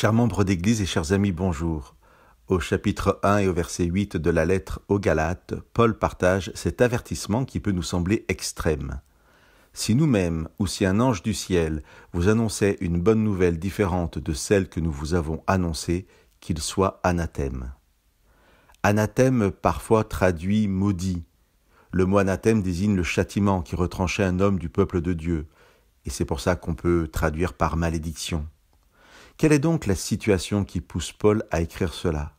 Chers membres d'Église et chers amis, bonjour. Au chapitre 1 et au verset 8 de la lettre aux Galates, Paul partage cet avertissement qui peut nous sembler extrême. Si nous-mêmes, ou si un ange du ciel vous annonçait une bonne nouvelle différente de celle que nous vous avons annoncée, qu'il soit anathème. Anathème parfois traduit maudit. Le mot anathème désigne le châtiment qui retranchait un homme du peuple de Dieu, et c'est pour ça qu'on peut traduire par malédiction. Quelle est donc la situation qui pousse Paul à écrire cela ?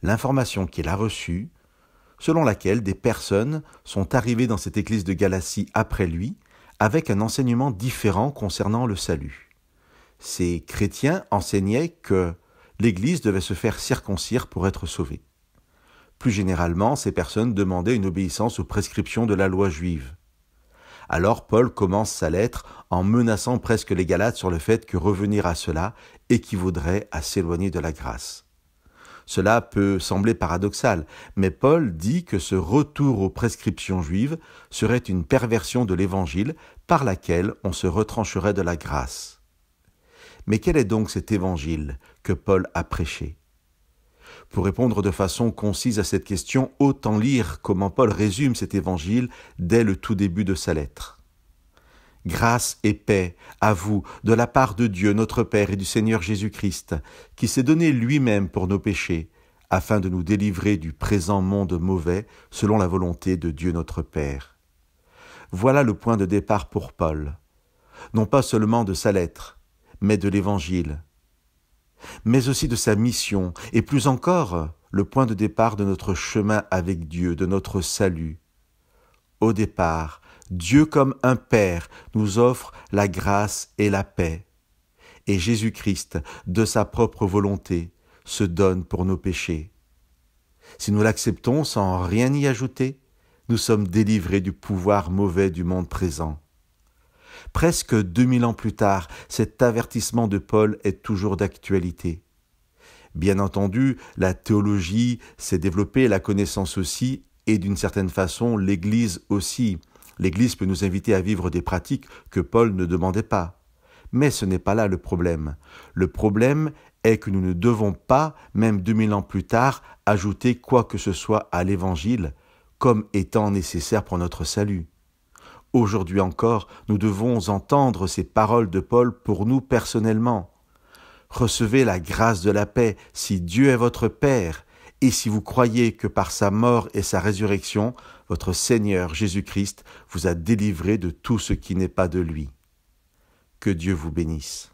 L'information qu'il a reçue, selon laquelle des personnes sont arrivées dans cette église de Galatie après lui, avec un enseignement différent concernant le salut. Ces chrétiens enseignaient que l'église devait se faire circoncire pour être sauvée. Plus généralement, ces personnes demandaient une obéissance aux prescriptions de la loi juive. Alors Paul commence sa lettre en menaçant presque les Galates sur le fait que revenir à cela équivaudrait à s'éloigner de la grâce. Cela peut sembler paradoxal, mais Paul dit que ce retour aux prescriptions juives serait une perversion de l'Évangile par laquelle on se retrancherait de la grâce. Mais quel est donc cet Évangile que Paul a prêché ? Pour répondre de façon concise à cette question, autant lire comment Paul résume cet évangile dès le tout début de sa lettre. Grâce et paix à vous de la part de Dieu notre Père et du Seigneur Jésus-Christ, qui s'est donné lui-même pour nos péchés, afin de nous délivrer du présent monde mauvais selon la volonté de Dieu notre Père. Voilà le point de départ pour Paul, non pas seulement de sa lettre, mais de l'évangile, mais aussi de sa mission, et plus encore, le point de départ de notre chemin avec Dieu, de notre salut. Au départ, Dieu comme un Père nous offre la grâce et la paix, et Jésus-Christ, de sa propre volonté, se donne pour nos péchés. Si nous l'acceptons sans rien y ajouter, nous sommes délivrés du pouvoir mauvais du monde présent. Presque 2000 ans plus tard, cet avertissement de Paul est toujours d'actualité. Bien entendu, la théologie s'est développée, la connaissance aussi, et d'une certaine façon, l'Église aussi. L'Église peut nous inviter à vivre des pratiques que Paul ne demandait pas. Mais ce n'est pas là le problème. Le problème est que nous ne devons pas, même 2000 ans plus tard, ajouter quoi que ce soit à l'Évangile, comme étant nécessaire pour notre salut. Aujourd'hui encore, nous devons entendre ces paroles de Paul pour nous personnellement. Recevez la grâce de la paix si Dieu est votre Père et si vous croyez que par sa mort et sa résurrection, votre Seigneur Jésus-Christ vous a délivré de tout ce qui n'est pas de lui. Que Dieu vous bénisse.